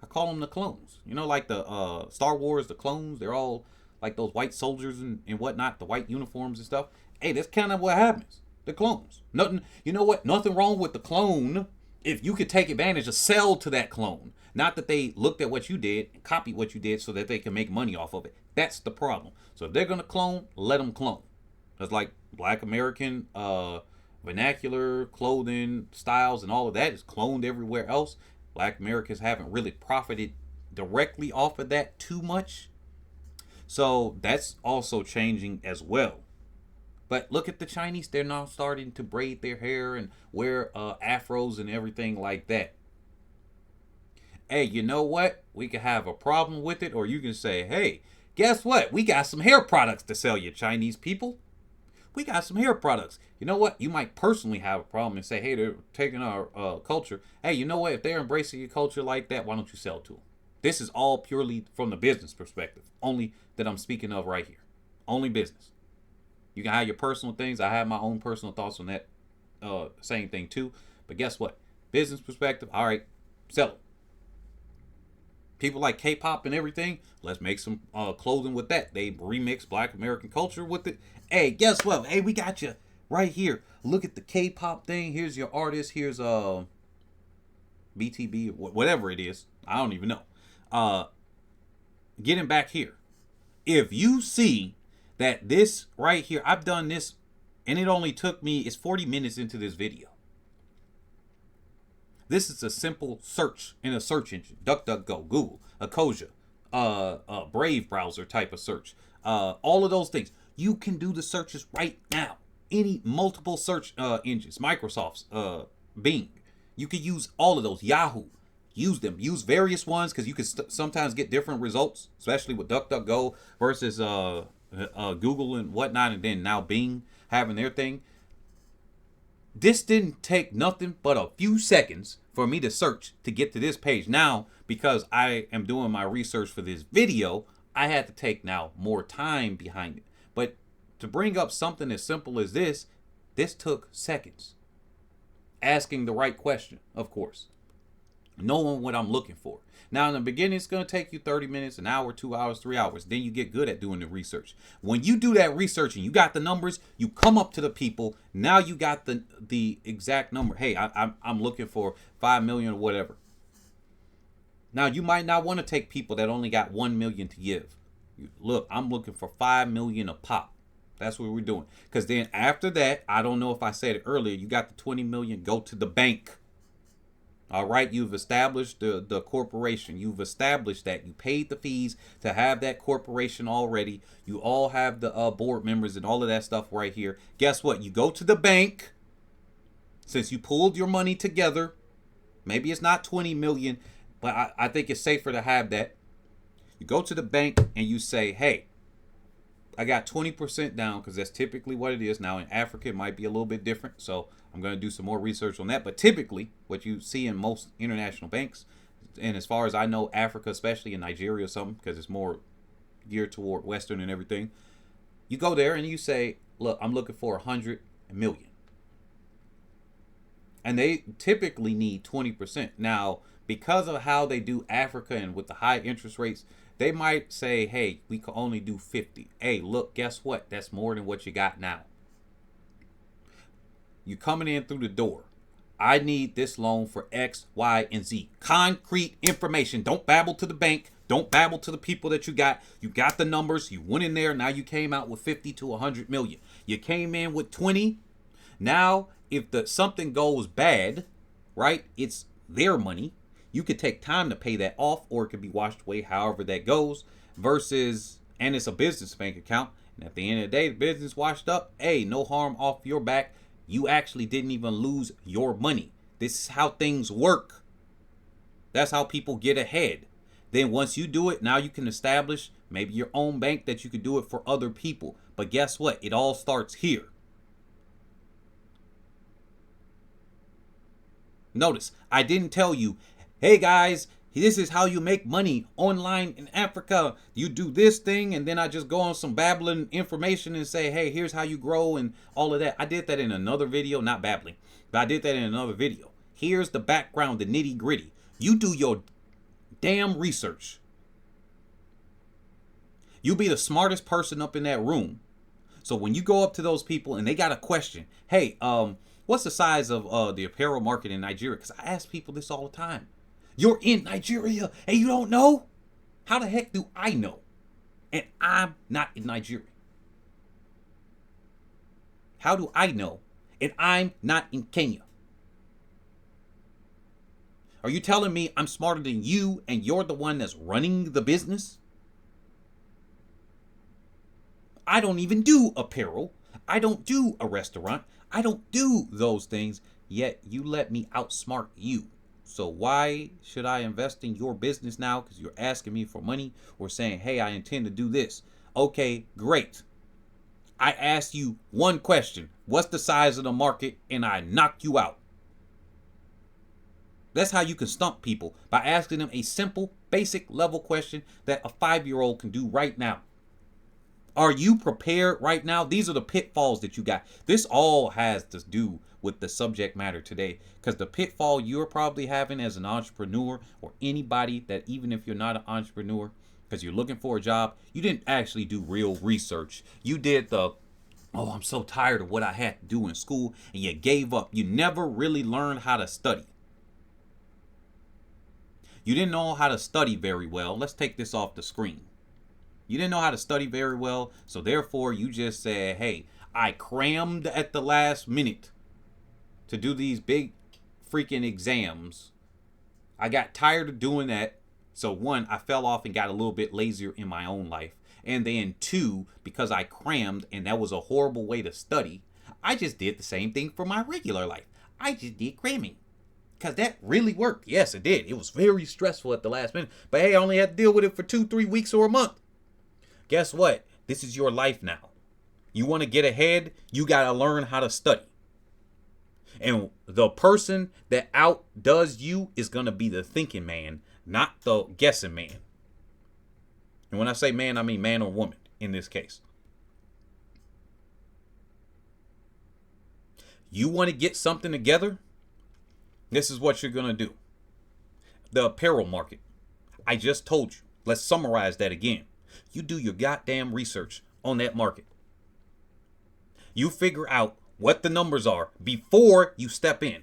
I call them the clones. You know, like the Star Wars, the clones. They're all like those white soldiers and whatnot, the white uniforms and stuff. Hey, that's kind of what happens. The clones. Nothing. You know what? Nothing wrong with the clone if you could take advantage of sell to that clone. Not that they looked at what you did and copied what you did so that they can make money off of it. That's the problem. So if they're gonna clone, let them clone. That's like Black American vernacular clothing styles and all of that is cloned everywhere else. Black Americans haven't really profited directly off of that too much. So that's also changing as well. But look at the Chinese. They're now starting to braid their hair and wear afros and everything like that. Hey, you know what? We could have a problem with it, or you can say, hey, guess what? We got some hair products to sell you, Chinese people. We got some hair products. You know what? You might personally have a problem and say, hey, they're taking our culture. Hey, you know what? If they're embracing your culture like that, why don't you sell to them? This is all purely from the business perspective, only that I'm speaking of right here. Only business. You can have your personal things. I have my own personal thoughts on that same thing too. But guess what? Business perspective, all right, sell it. People like K-pop and everything, let's make some clothing with that. They remix Black American culture with it. Hey, guess what? Hey, we got you right here. Look at the K-pop thing. Here's your artist. Here's BTB, whatever it is. I don't even know. Getting back here. If you see that this right here, I've done this, and it only took me, it's 40 minutes into this video. This is a simple search in a search engine. DuckDuckGo, Google, Ecosia, Brave browser type of search. All of those things. You can do the searches right now. Any multiple search engines, Microsoft's, Bing. You can use all of those. Yahoo. Use them. Use various ones because you can sometimes get different results, especially with DuckDuckGo versus Google and whatnot, and then now Bing having their thing. This didn't take nothing but a few seconds for me to search to get to this page. Now, because I am doing my research for this video, I had to take now more time behind it. But to bring up something as simple as this took seconds. Asking the right question, of course. knowing what I'm looking for. Now, in the beginning, it's going to take you 30 minutes, an hour, 2 hours, 3 hours. Then you get good at doing the research. When you do that research and you got the numbers, you come up to the people. Now you got the exact number. Hey, I'm looking for 5 million or whatever. Now, you might not want to take people that only got 1 million to give. Look, I'm looking for 5 million a pop. That's what we're doing. Because then after that, I don't know if I said it earlier, you got the 20 million, go to the bank. All right, you've established the corporation. You've established that. You paid the fees to have that corporation already. You all have the board members and all of that stuff right here. Guess what? You go to the bank. Since you pulled your money together, maybe it's not 20 million, but I think it's safer to have that. You go to the bank and you say, hey, I got 20% down, because that's typically what it is. Now in Africa, it might be a little bit different. So I'm going to do some more research on that. But typically, what you see in most international banks, and as far as I know, Africa, especially in Nigeria or something, because it's more geared toward Western and everything, you go there and you say, look, I'm looking for 100 million. And they typically need 20%. Now, because of how they do Africa and with the high interest rates, they might say, hey, we can only do 50. Hey, look, guess what? That's more than what you got now. You coming in through the door. I need this loan for X, Y, and Z. Concrete information. Don't babble to the bank. Don't babble to the people that you got. You got the numbers. You went in there. Now you came out with 50 to 100 million. You came in with 20. Now, if something goes bad, right, it's their money. You could take time to pay that off, or it could be washed away however that goes, versus, and it's a business bank account. And at the end of the day, the business washed up. Hey, no harm off your back. You actually didn't even lose your money. This is how things work. That's how people get ahead. Then once you do it, now you can establish maybe your own bank that you could do it for other people. But guess what? It all starts here. Notice, I didn't tell you, hey guys, this is how you make money online in Africa. You do this thing, and then I just go on some babbling information and say, hey, here's how you grow and all of that. I did that in another video, not babbling, but I did that in another video. Here's the background, the nitty gritty. You do your damn research. You be the smartest person up in that room. So when you go up to those people and they got a question, hey, what's the size of the apparel market in Nigeria? Because I ask people this all the time. You're in Nigeria and you don't know? How the heck do I know? And I'm not in Nigeria. How do I know? And I'm not in Kenya. Are you telling me I'm smarter than you and you're the one that's running the business? I don't even do apparel. I don't do a restaurant. I don't do those things. Yet you let me outsmart you. So why should I invest in your business now? Because you're asking me for money or saying, hey, I intend to do this. Okay, great. I asked you one question. What's the size of the market? And I knocked you out. That's how you can stump people, by asking them a simple, basic level question that a 5-year-old can do right now. Are you prepared right now? These are the pitfalls that you got. This all has to do with the subject matter today, because the pitfall you're probably having as an entrepreneur, or anybody that, even if you're not an entrepreneur, because you're looking for a job, you didn't actually do real research. You did the, oh, I'm so tired of what I had to do in school, and you gave up. You never really learned how to study. You didn't know how to study very well. Let's take this off the screen. You didn't know how to study very well, so therefore you just said, hey, I crammed at the last minute to do these big freaking exams. I got tired of doing that. So one, I fell off and got a little bit lazier in my own life. And then two, because I crammed and that was a horrible way to study, I just did the same thing for my regular life. I just did cramming. Because that really worked. Yes, it did. It was very stressful at the last minute. But hey, I only had to deal with it for 2-3 weeks or a month. Guess what? This is your life now. You want to get ahead, you got to learn how to study. And the person that outdoes you is going to be the thinking man, not the guessing man. And when I say man, I mean man or woman in this case. You want to get something together? This is what you're going to do. The apparel market. I just told you. Let's summarize that again. You do your goddamn research on that market. You figure out what the numbers are before you step in.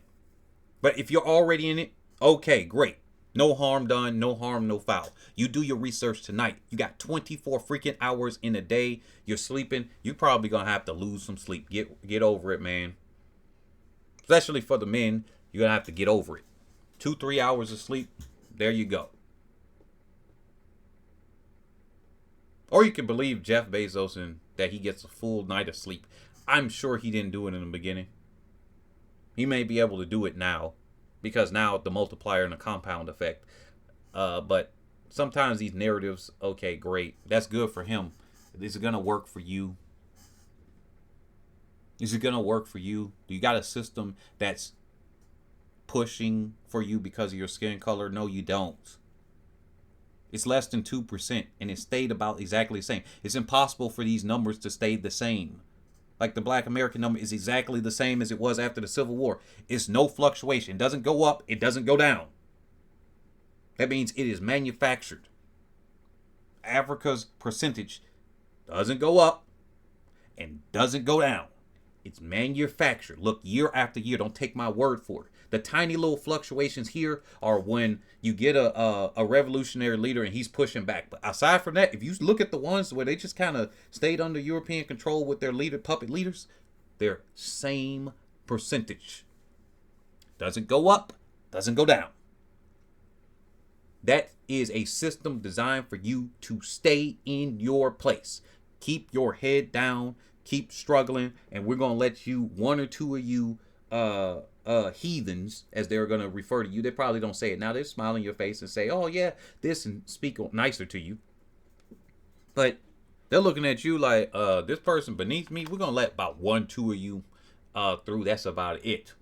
But if you're already in it, okay, great. No harm done, no harm, no foul. You do your research tonight. You got 24 freaking hours in a day. You're sleeping. You're probably going to have to lose some sleep. Get over it, man. Especially for the men, you're going to have to get over it. 2-3 hours of sleep. There you go. Or you can believe Jeff Bezos and that he gets a full night of sleep. I'm sure he didn't do it in the beginning. He may be able to do it now because now the multiplier and the compound effect. But sometimes these narratives, okay, great. That's good for him. Is it going to work for you? Is it going to work for you? Do you got a system that's pushing for you because of your skin color? No, you don't. It's less than 2%, and it stayed about exactly the same. It's impossible for these numbers to stay the same. Like the Black American number is exactly the same as it was after the Civil War. It's no fluctuation. It doesn't go up. It doesn't go down. That means it is manufactured. Africa's percentage doesn't go up and doesn't go down. It's manufactured. Look, year after year. Don't take my word for it. The tiny little fluctuations here are when you get a revolutionary leader and he's pushing back. But aside from that, if you look at the ones where they just kind of stayed under European control with their puppet leaders, they're same percentage. Doesn't go up, doesn't go down. That is a system designed for you to stay in your place. Keep your head down, keep struggling, and we're going to let you, one or two of you, heathens, as they're going to refer to you. They probably don't say it now. They smile in your face and say, oh yeah, this, and speak nicer to you. But they're looking at you like, this person beneath me, we're going to let about 1-2 of you through. That's about it.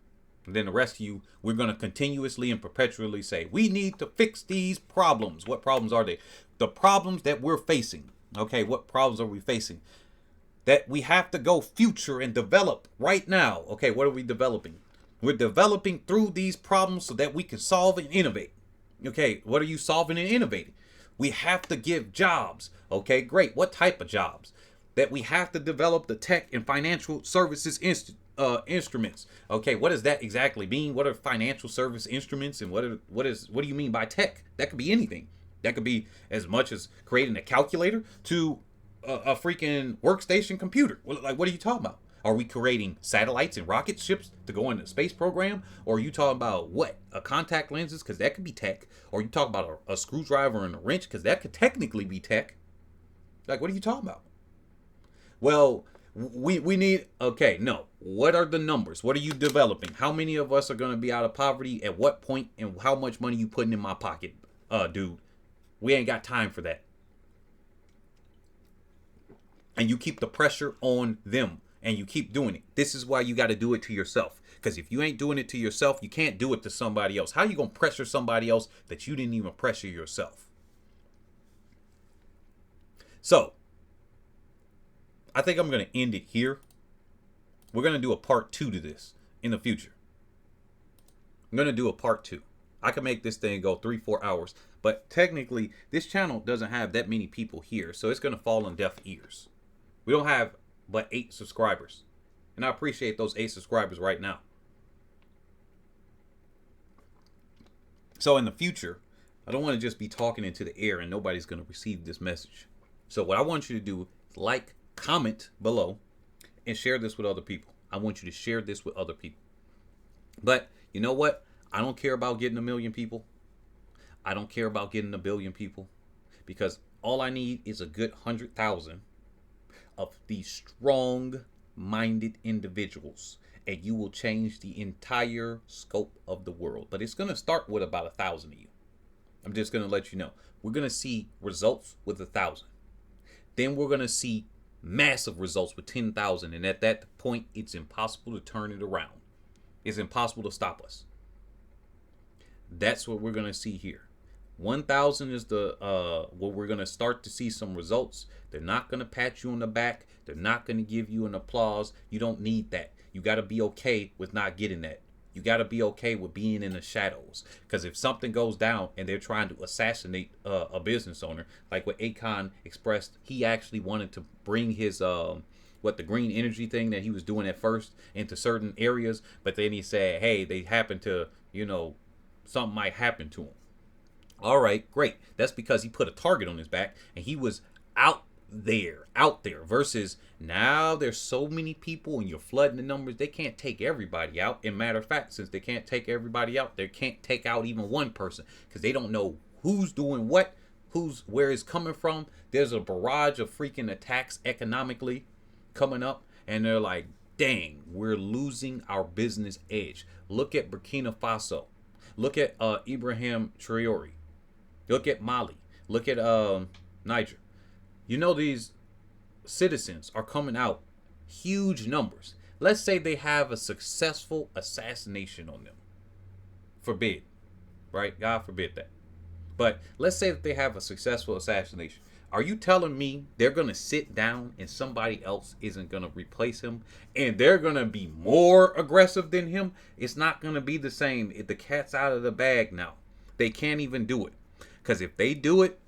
And then the rest of you, we're going to continuously and perpetually say, we need to fix these problems. What problems are they? The problems that we're facing. Okay, what problems are we facing? That we have to go future and develop right now. Okay, what are we developing? We're developing through these problems so that we can solve and innovate. Okay, what are you solving and innovating? We have to give jobs. Okay, great. What type of jobs? That we have to develop the tech and financial services instruments. Okay, what does that exactly mean? What are financial service instruments, and what do you mean by tech? That could be anything. That could be as much as creating a calculator to a freaking workstation computer. Like, what are you talking about? Are we creating satellites and rocket ships to go into the space program? Or are you talking about what? Contact lenses? Because that could be tech. Or you talk about a screwdriver and a wrench? Because that could technically be tech. Like, what are you talking about? Well, we need, okay, no. What are the numbers? What are you developing? How many of us are going to be out of poverty? At what point? And how much money you putting in my pocket? Dude, we ain't got time for that. And you keep the pressure on them. And you keep doing it. This is why you got to do it to yourself. Because if you ain't doing it to yourself, you can't do it to somebody else. How you going to pressure somebody else that you didn't even pressure yourself? So, I think I'm going to end it here. We're going to do a part 2 to this in the future. I'm going to do a part 2. I can make this thing go 3-4 hours. But technically, this channel doesn't have that many people here. So it's going to fall on deaf ears. We don't have but 8 subscribers. And I appreciate those 8 subscribers right now. So in the future, I don't want to just be talking into the air and nobody's going to receive this message. So what I want you to do is like, comment below, and share this with other people. I want you to share this with other people. But you know what? I don't care about getting 1 million people. I don't care about getting 1 billion people. Because all I need is a good 100,000 of these strong-minded individuals, and you will change the entire scope of the world. But it's going to start with about 1,000 of you. I'm just going to let you know. We're going to see results with 1,000. Then we're going to see massive results with 10,000. And at that point, it's impossible to turn it around. It's impossible to stop us. That's what we're going to see here. 1,000 is the where we're going to start to see some results. They're not going to pat you on the back. They're not going to give you an applause. You don't need that. You got to be okay with not getting that. You got to be okay with being in the shadows. Because if something goes down and they're trying to assassinate a business owner, like what Akon expressed, he actually wanted to bring his the green energy thing that he was doing at first into certain areas, but then he said, hey, they happen to, something might happen to him. All right, great. That's because he put a target on his back and he was out there versus now there's so many people and you're flooding the numbers. They can't take everybody out. And matter of fact, since they can't take everybody out, they can't take out even one person because they don't know who's doing what, where it's coming from. There's a barrage of freaking attacks economically coming up, and they're like, dang, we're losing our business edge. Look at Burkina Faso. Look at Ibrahim Traore. Look at Mali. Look at Niger. These citizens are coming out huge numbers. Let's say they have a successful assassination on them. Forbid, right? God forbid that. But let's say that they have a successful assassination. Are you telling me they're going to sit down and somebody else isn't going to replace him and they're going to be more aggressive than him? It's not going to be the same. The cat's out of the bag now. They can't even do it. Because if they do it,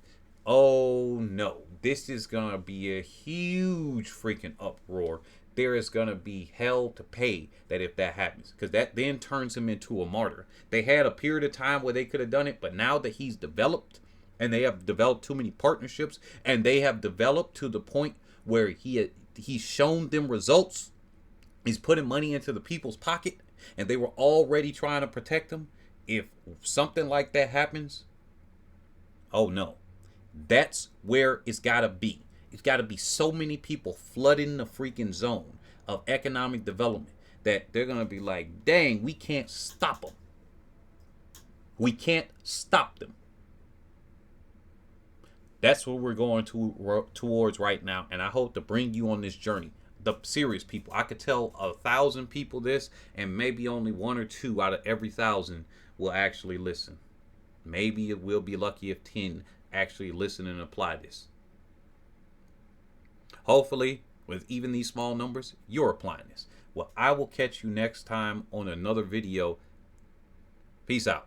oh no, this is going to be a huge freaking uproar. There is going to be hell to pay that if that happens. Because that then turns him into a martyr. They had a period of time where they could have done it, but now that he's developed, and they have developed too many partnerships, and they have developed to the point where he's shown them results. He's putting money into the people's pocket, and they were already trying to protect them. If something like that happens, oh no, that's where it's got to be. It's got to be so many people flooding the freaking zone of economic development that they're going to be like, dang, we can't stop them. We can't stop them. That's what we're going towards right now. And I hope to bring you on this journey. The serious people. I could tell 1,000 people this, and maybe only 1 or 2 out of every 1,000 will actually listen. Maybe it will be lucky if 10 actually listen and apply this. Hopefully, with even these small numbers, you're applying this. Well, I will catch you next time on another video. Peace out.